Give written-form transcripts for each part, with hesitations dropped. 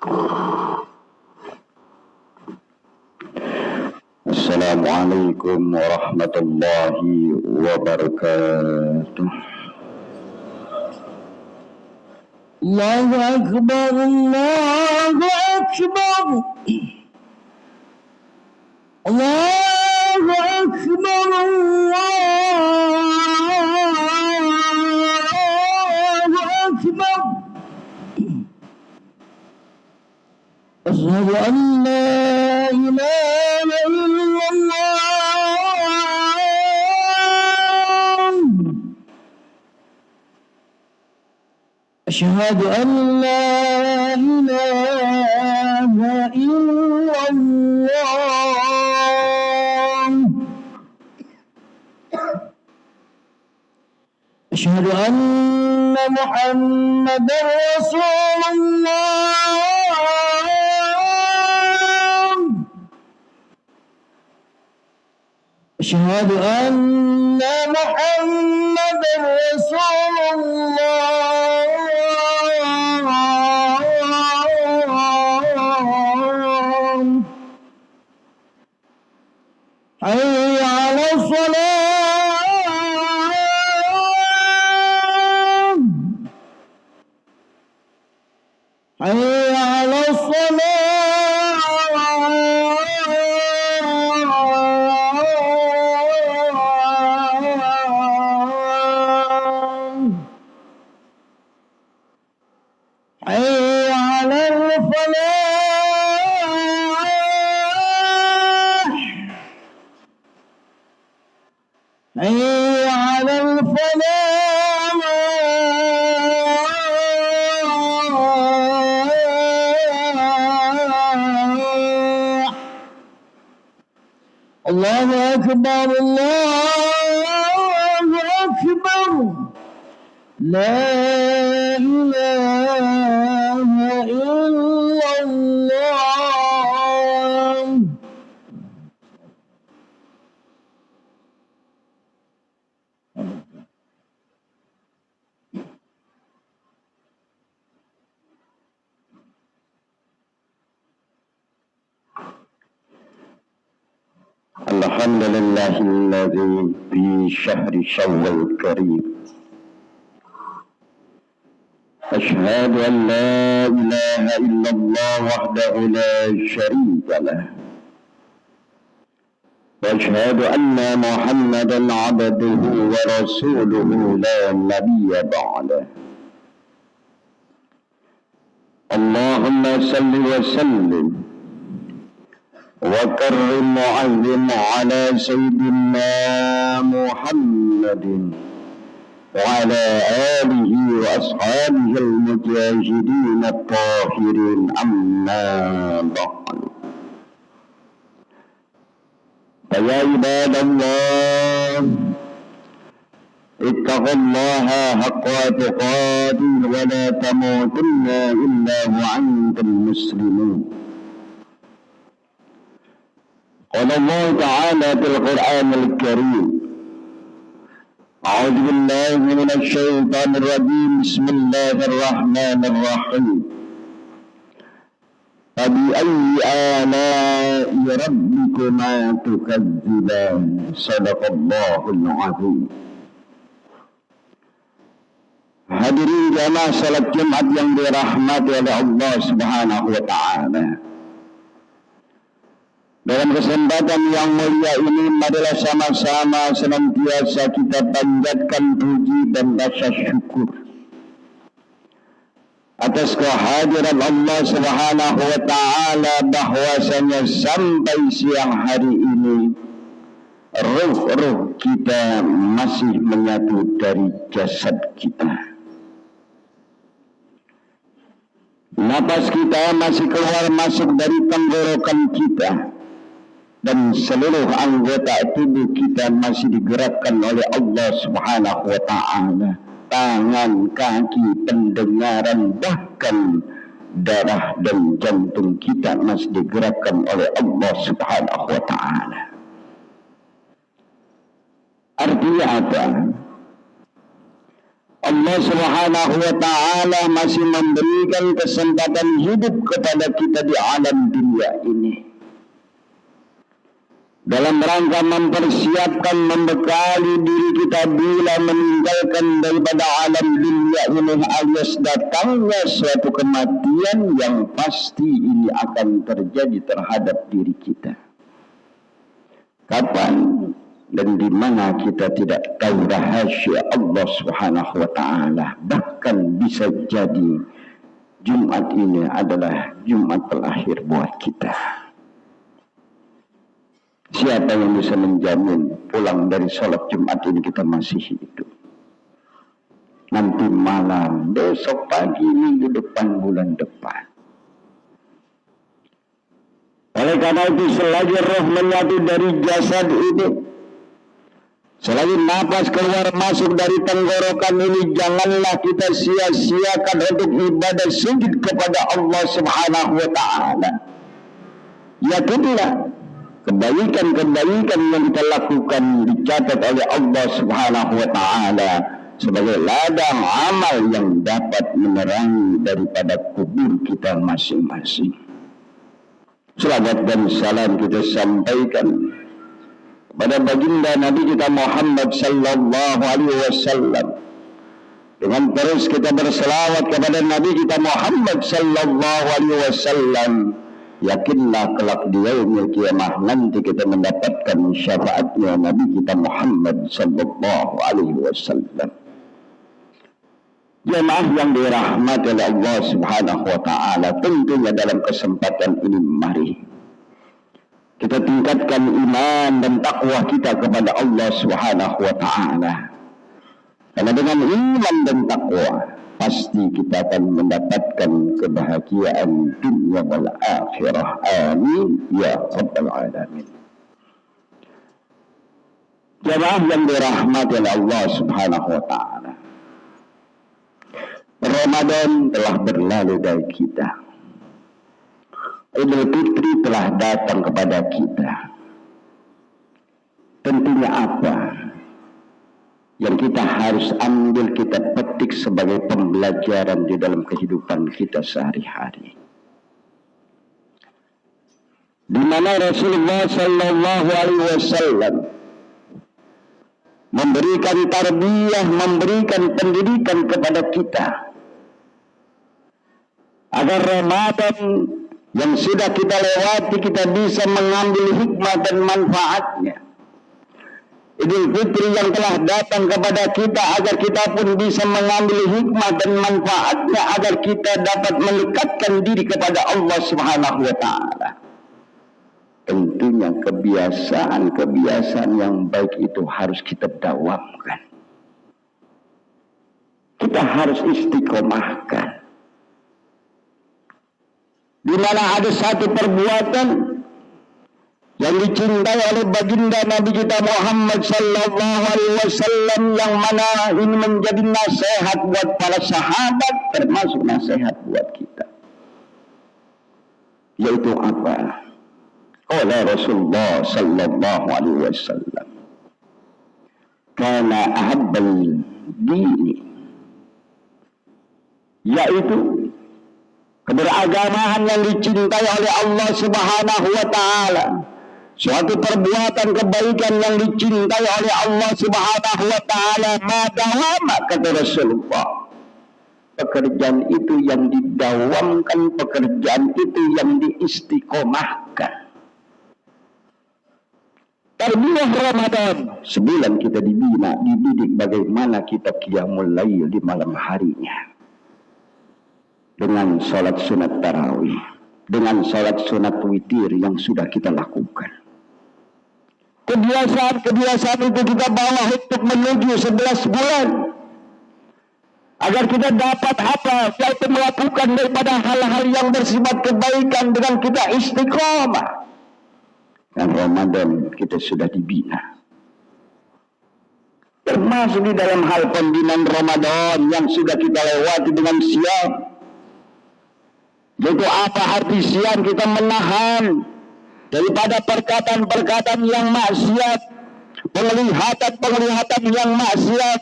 Assalamualaikum warahmatullahi wabarakatuh. Allahu Akbar, Allahu Akbar, Allahu Akbar, Allahu Akbar. Asyhadu an la ilaha illallah. Asyhadu an la ilaha illallah. Asyhadu anna Muhammadar Rasulullah. أشهد أن محمد رسول الله. حي على الصلاة، حي على الصلاة. حي على الفلاح، الله أكبر، الله أكبر، لا إله إلا الله. الحمد لله الذي في شهر شوال الكريم أشهد أن لا إله إلا الله وحده لا شريك له، وأشهد أن محمدا عبده ورسوله لا نبي بعده. اللهم صل وسلم وكرم وعظم على سيدنا محمد وعلى آله وأصحابه المجاهدين الطاهرين، أما بعد. فيا عباد الله، اتقوا الله حق تقاته ولا تموتن إلا وأنتم مسلمون. قال الله تعالى في القرآن الكريم: أعوذ بالله من الشيطان الرجيم، بسم الله الرحمن الرحيم. فبأي آلاء ربكما تكذبان؟ صدق الله العظيم. Hadirin jamaah salat Jumat yang dirahmati oleh Allah Subhanahu wa Ta'ala. Dalam kesempatan yang mulia ini, marilah sama-sama senantiasa kita panjatkan puji dan rasa syukur atas kehadiran Allah Subhanahu wa Ta'ala, bahwasanya sampai siang hari ini ruh-ruh kita masih menyatu dari jasad kita. Napas kita masih keluar masuk dari tenggorokan kita, dan seluruh anggota tubuh kita masih digerakkan oleh Allah Subhanahu wa Ta'ala. Tangan, kaki, pendengaran, bahkan darah dan jantung kita masih digerakkan oleh Allah Subhanahu wa Ta'ala. Artinya apa? Allah Allah Subhanahu wa ta'ala masih memberikan kesempatan hidup kepada kita di alam dunia ini, dalam rangka mempersiapkan, membekali diri kita bila meninggalkan daripada alam dunia ini, alias datangnya suatu kematian yang pasti ini akan terjadi terhadap diri kita. Kapan dan di mana kita tidak tahu rahasia Allah Subhanahu wa ta'ala. Bahkan bisa jadi Jumat ini adalah Jumat terakhir buat kita. Siapa yang bisa menjamin pulang dari sholat Jumat ini kita masih hidup? Nanti malam, besok pagi, minggu depan, bulan depan. Oleh karena itu, selagi roh menyatu dari jasad ini, selagi nafas keluar masuk dari tenggorokan ini, janganlah kita sia-siakan untuk ibadah sujud kepada Allah Subhanahu wa ta'ala. Yakinlah kebaikan-kebaikan yang kita lakukan dicatat oleh Allah Subhanahu wa ta'ala sebagai ladang amal yang dapat menerangi daripada kubur kita masing-masing. Selawat dan salam kita sampaikan pada baginda Nabi kita Muhammad sallallahu alaihi wasallam. Dengan terus kita berselawat kepada Nabi kita Muhammad sallallahu alaihi wasallam, yakinlah kelak di yaumil kiamah nanti kita mendapatkan syafaatnya Nabi kita Muhammad sallallahu alaihi wasallam. Jemaah yang dirahmati oleh Allah Subhanahu wa ta'ala, tentunya dalam kesempatan ini mari kita tingkatkan iman dan takwa kita kepada Allah Subhanahu wa ta'ala. Karena dengan iman dan takwa pasti kita akan mendapatkan kebahagiaan dunia wal akhirah. Amin ya rabbal alamin. Jemaah yang dirahmati oleh Allah Subhanahu wa ta'ala, Ramadan telah berlalu dari kita. Idul Fitri telah datang kepada kita. Tentunya apa yang kita harus ambil, kita petik sebagai pembelajaran di dalam kehidupan kita sehari-hari. Di mana Rasulullah sallallahu alaihi wasallam memberikan tarbiyah, memberikan pendidikan kepada kita agar Ramadan yang sudah kita lewati kita bisa mengambil hikmah dan manfaatnya. Idul Fitri yang telah datang kepada kita agar kita pun bisa mengambil hikmah dan manfaatnya, agar kita dapat mendekatkan diri kepada Allah Subhanahu wa ta'ala. Tentunya kebiasaan-kebiasaan yang baik itu harus kita dawamkan. Kita harus istiqomahkan. Di mana ada satu perbuatan yang dicintai oleh baginda Nabi kita Muhammad sallallahu alaihi wasallam, yang mana ini menjadi nasihat buat para sahabat, termasuk nasihat buat kita. Yaitu apa? Oleh Rasulullah sallallahu alaihi wasallam, kana ahabbal dini, yaitu keberagamaan yang dicintai oleh Allah Subhanahu wa ta'ala, suatu perbuatan kebaikan yang dicintai oleh Allah Subhanahu wa ta'ala, madawama, kata Rasulullah. Pekerjaan itu yang didawamkan, pekerjaan itu yang diistiqomahkan. Tarbiyah Ramadan, sebulan kita dididik bagaimana kita qiyamul lail di malam harinya. Dengan sholat sunat tarawih, dengan sholat sunat witir yang sudah kita lakukan. Kebiasaan-kebiasaan itu kita bawa untuk menuju 11 bulan. Agar kita dapat apa? Yaitu melakukan daripada hal-hal yang bersifat kebaikan dengan kita istiqomah. Dan Ramadan kita sudah dibina. Termasuk di dalam hal pembinaan Ramadan yang sudah kita lewati dengan siap. Yaitu apa arti siam? Kita menahan daripada perkataan-perkataan yang maksiat, penglihatan yang maksiat,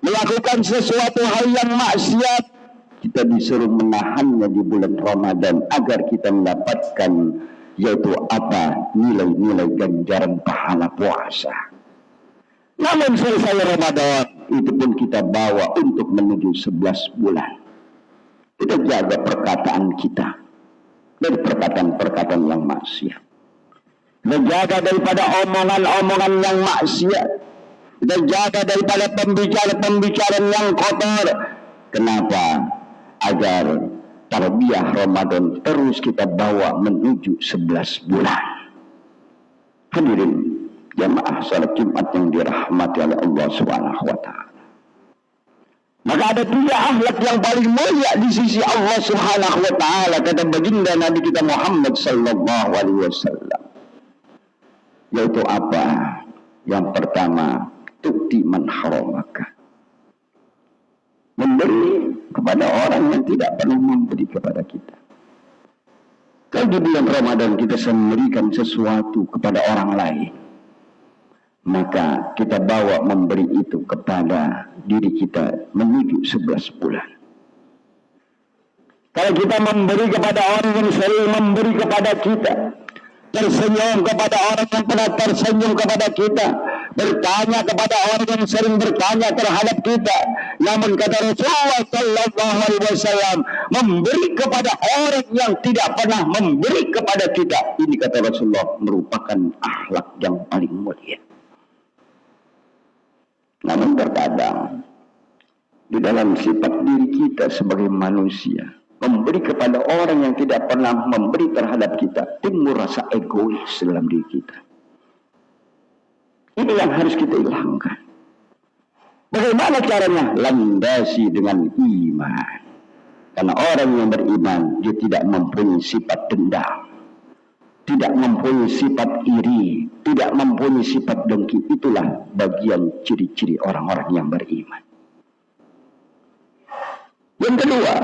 melakukan sesuatu hal yang maksiat, kita disuruh menahannya di bulan Ramadan agar kita mendapatkan yaitu apa? Nilai-nilai ganjaran pahala puasa. Namun selesai Ramadan itu pun kita bawa untuk menuju 11 bulan. Kita jaga perkataan kita dari perkataan-perkataan yang maksiat. Kita jaga daripada omongan-omongan yang maksiat. Kita jaga daripada pembicaraan-pembicaraan yang kotor. Kenapa? Agar tarbiyah Ramadan terus kita bawa menuju 11 bulan. Hadirin jamaah salat Jumat yang dirahmati oleh Allah Subhanahu wa taala. Maka ada 3 akhlak yang paling mulia di sisi Allah Subhanahu wa taala, kata baginda Nabi kita Muhammad sallallahu alaihi wasallam. Yaitu apa? Yang pertama, tu'ti man haramaka. Memberi kepada orang yang tidak pernah memberi kepada kita. Kalau di bulan Ramadan kita memberikan sesuatu kepada orang lain, maka kita bawa memberi itu kepada diri kita menuju 11 bulan. Kalau kita memberi kepada orang yang sering memberi kepada kita, tersenyum kepada orang yang pernah tersenyum kepada kita, bertanya kepada orang yang sering bertanya terhadap kita, namun kata Rasulullah sallallahu alaihi wasallam, memberi kepada orang yang tidak pernah memberi kepada kita, ini kata Rasulullah merupakan akhlak yang paling mulia. Namun terkadang di dalam sifat diri kita sebagai manusia, memberi kepada orang yang tidak pernah memberi terhadap kita, timbul rasa egois dalam diri kita. Ini yang harus kita hilangkan. Bagaimana caranya? Landasi dengan iman. Karena orang yang beriman, dia tidak mempunyai sifat dendam, tidak mempunyai sifat iri, tidak mempunyai sifat dengki. Itulah bagian ciri-ciri orang-orang yang beriman. Yang kedua,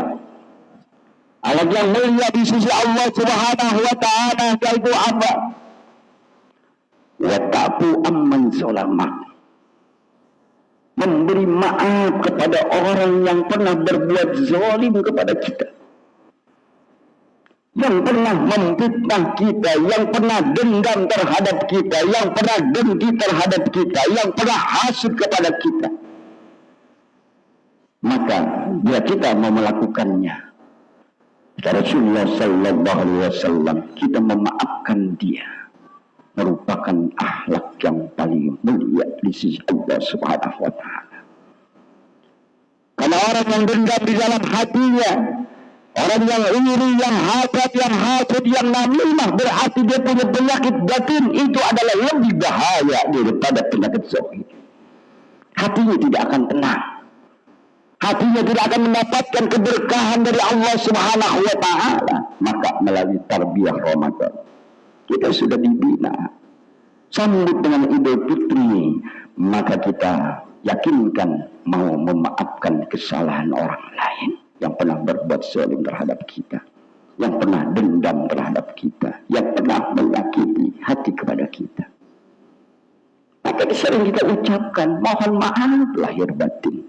akhlak yang mulia di sisi Allah Subhanahu wa taala yaitu apa? Wa ta'fu amman zalama. Memberi maaf kepada orang yang pernah berbuat zalim kepada kita, yang pernah memfitnah kita, yang pernah dendam terhadap kita, yang pernah dengki terhadap kita, yang pernah hasud kepada kita. Maka bila kita mau melakukannya, kata Rasulullah sallallahu alaihi wasallam, kita memaafkan dia merupakan akhlak yang paling mulia di sisi Allah Subhanahu wa taala. Karena orang yang dendam di dalam hatinya, orang yang iri, yang hasad, yang namimah, berarti dia punya penyakit batin. Itu adalah lebih bahaya daripada penyakit zahir. Hatinya tidak akan tenang. Hatinya tidak akan mendapatkan keberkahan dari Allah Subhanahu wa taala. Maka melalui tarbiyah Ramadan, kita sudah dibina. Sambut dengan Idul Fitri, maka kita yakinkan mau memaafkan kesalahan orang lain yang pernah berbuat zalim terhadap kita, yang pernah dendam terhadap kita, yang pernah menyakiti hati kepada kita. Maka sering kita ucapkan mohon maaf lahir batin.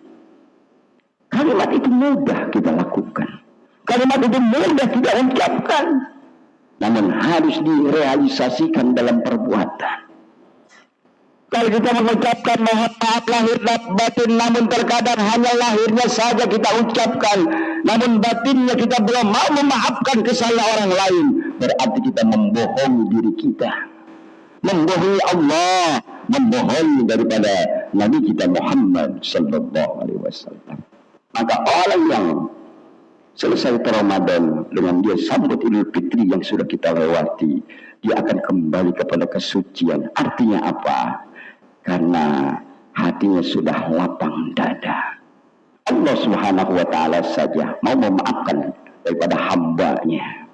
Kalimat itu mudah kita lakukan, kalimat itu mudah kita ucapkan, namun harus direalisasikan dalam perbuatan. Kalau kita mengucapkan mohon maaf lahir batin, namun terkadang hanya lahirnya saja kita ucapkan, namun batinnya kita belum mau memaafkan kesalahan orang lain, berarti kita membohongi diri kita, membohongi Allah, membohongi daripada Nabi kita Muhammad sallallahu alaihi wasallam. Maka orang yang selesai Ramadan dengan dia sambut Idul Fitri yang sudah kita lewati, dia akan kembali kepada kesucian. Artinya apa? Karena hatinya sudah lapang dada. Allah Subhanahu wa taala saja mau memaafkan daripada hambanya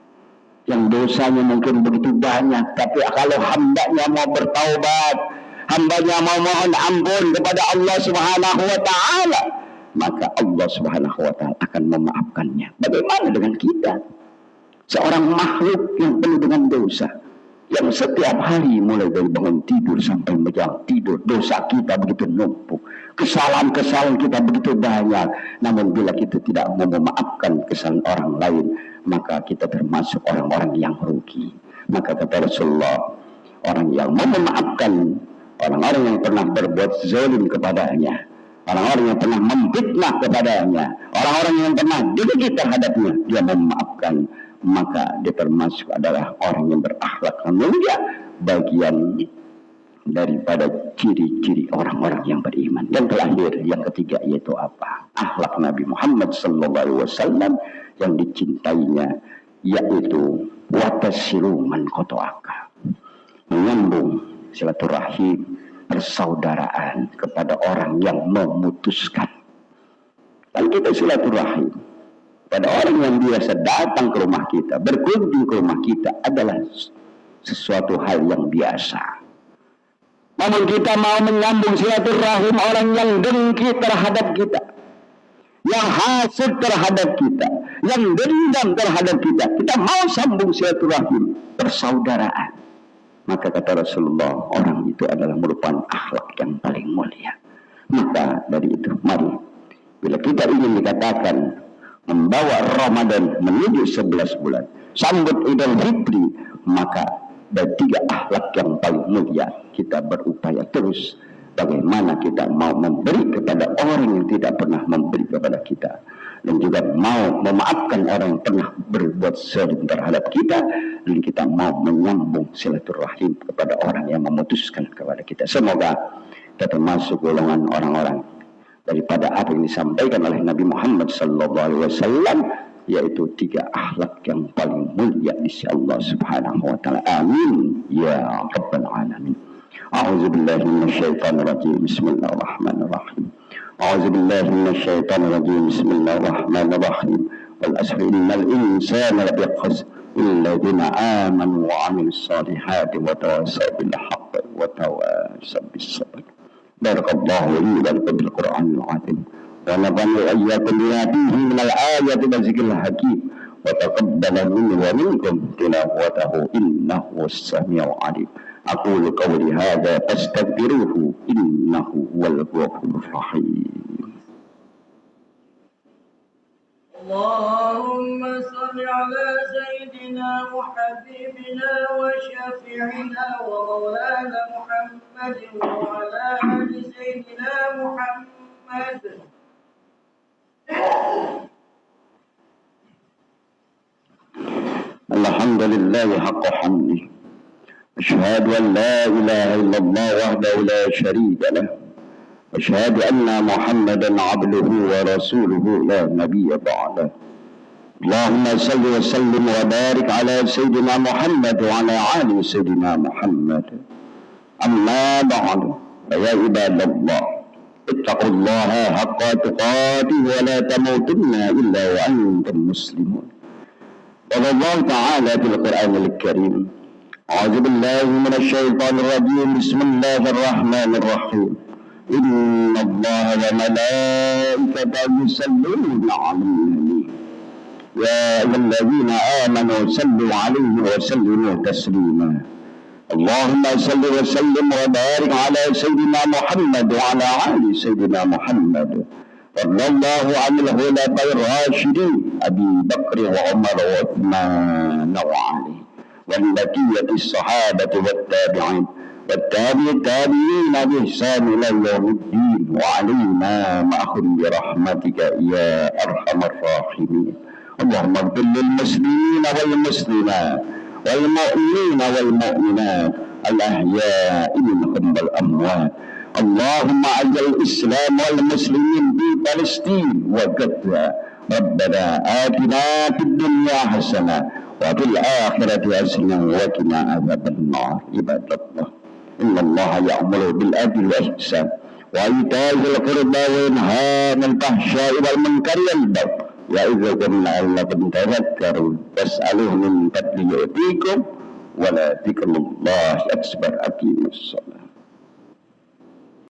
yang dosanya mungkin begitu banyak, tapi kalau hambanya mau bertaubat, hambanya mau mohon ampun kepada Allah Subhanahu wa taala, maka Allah Subhanahu wa taala akan memaafkannya. Bagaimana dengan kita? Seorang makhluk yang penuh dengan dosa, yang setiap hari mulai dari bangun tidur sampai menjelang tidur, dosa kita begitu numpuk. Kesalahan-kesalahan kita begitu banyak, namun bila kita tidak mau memaafkan kesalahan orang lain, maka kita termasuk orang-orang yang rugi. Maka kata Rasulullah, orang yang mau memaafkan orang-orang yang pernah berbuat zalim kepadanya, orang-orang yang pernah memfitnah kepadanya, orang-orang yang pernah dengki terhadapnya, dia memaafkan, maka dia termasuk adalah orang yang berakhlak mulia, bagian daripada ciri-ciri orang-orang yang beriman. Yang terakhir, yang ketiga, yaitu apa? Akhlak Nabi Muhammad SAW yang dicintainya, yaitu watasilu man qata'aka, menyambung silaturahim, persaudaraan kepada orang yang memutuskan. Dan kita silaturahim pada orang yang biasa datang ke rumah kita, berkunjung ke rumah kita adalah sesuatu hal yang biasa. Namun kita mau menyambung silaturahim orang yang dengki terhadap kita, yang hasad terhadap kita, yang dendam terhadap kita, kita mau sambung silaturahim, persaudaraan. Maka kata Rasulullah, orang itu adalah merupakan akhlak yang paling mulia. Maka dari itu, mari bila kita ingin dikatakan membawa Ramadan menuju 11 bulan, sambut Idul Fitri, maka ada 3 akhlak yang paling mulia. Kita berupaya terus bagaimana kita mau memberi kepada orang yang tidak pernah memberi kepada kita, dan juga mau memaafkan orang yang pernah berbuat zalim terhadap kita, dan kita mau menyambung silaturahim kepada orang yang memutuskan kepada kita. Semoga kita termasuk golongan orang-orang daripada apa yang disampaikan oleh Nabi Muhammad SAW, yaitu 3 akhlak yang paling mulia di sisi Allah Subhanahu wa taala. Amin ya rabbal alamin. A'udzu billahi minasyaitonir rajim. Bismillahirrahmanirrahim. A'udzu billahi minasyaitonir rajim. Bismillahirrahmanirrahim. Wal asri innal insana lafi khusr illa alladziina aamanu wa 'amilus shalihati wa tawassaw bil haqqi wa tawassaw bis sabr. Barakallahu li wa lakum bil Qur'anil 'azim. Wa nafa'ani wa iyyakum bima fihi minal ayati wa dzikril hakim. Wa taqabbala minni wa minkum tilawatahu innahu was-sami'ul 'alim. Aqulu qawli hadza fastaghfiruhu innahu huwal ghafurur rahim. Allahumma salli ala sayyidina wa habibina wa syafi'ina wa maulana Muhammad wa ala ali sayyidina Muhammad. Alhamdulillah haqqa hamdi. Asyhadu an la ilaha illallah wahdahu la syarika lah. Asyhadu anna Muhammadan abduhu wa rasuluhu la nabiyya ba'dah. Allahumma salli wa sallim wa barik ala sayyidina Muhammad wa ala ali sayyidina Muhammad. Amma ba'du. Ya ibadallah, ittaqullaha haqqa tuqatih wa la tamutunna illa wa antum muslimun. Qala Allah ta'ala fil Qur'anil Karim, a'udzu billahi minasy syaithanir rajim. Bismillahirrahmanirrahim. Inna Allaha wa malaikatahu yusalluna 'alan nabi. Ya ayyuhalladzina amanu sallu 'alaihi wa sallimu taslima. Allahumma salli wa sallim wa barik ala sayyidina Muhammad wa ala ali sayyidina Muhammad. Radhiyallahu 'anil khulafa'ir rasyidin Abi Bakr wa Umar wa Utsman wa Ali wal baqiyatis sahabati wat tabi'in والتابعين بإحسان إلى يوم الدين وعلينا معهم برحمتك يا أرحم الراحمين. اللهم اغفر للمسلمين والمسلمات والمؤمنين والمؤمنات الأحياء منهم والأموات. اللهم أعز الإسلام والمسلمين في فلسطين وغزة. ربنا آتنا في الدنيا حسنة وفي الآخرة حسنة وقنا عذاب النار. عباد الله، إن الله يأمر بالعدل والإحسان وإيتاء ذي القربى وينهى عن الفحشاء والمنكر والبغي يعظكم لعلكم تذكرون. فاسألوه من فضله يؤتيكم ولذكر الله أكبر. أقيموا الصلاة.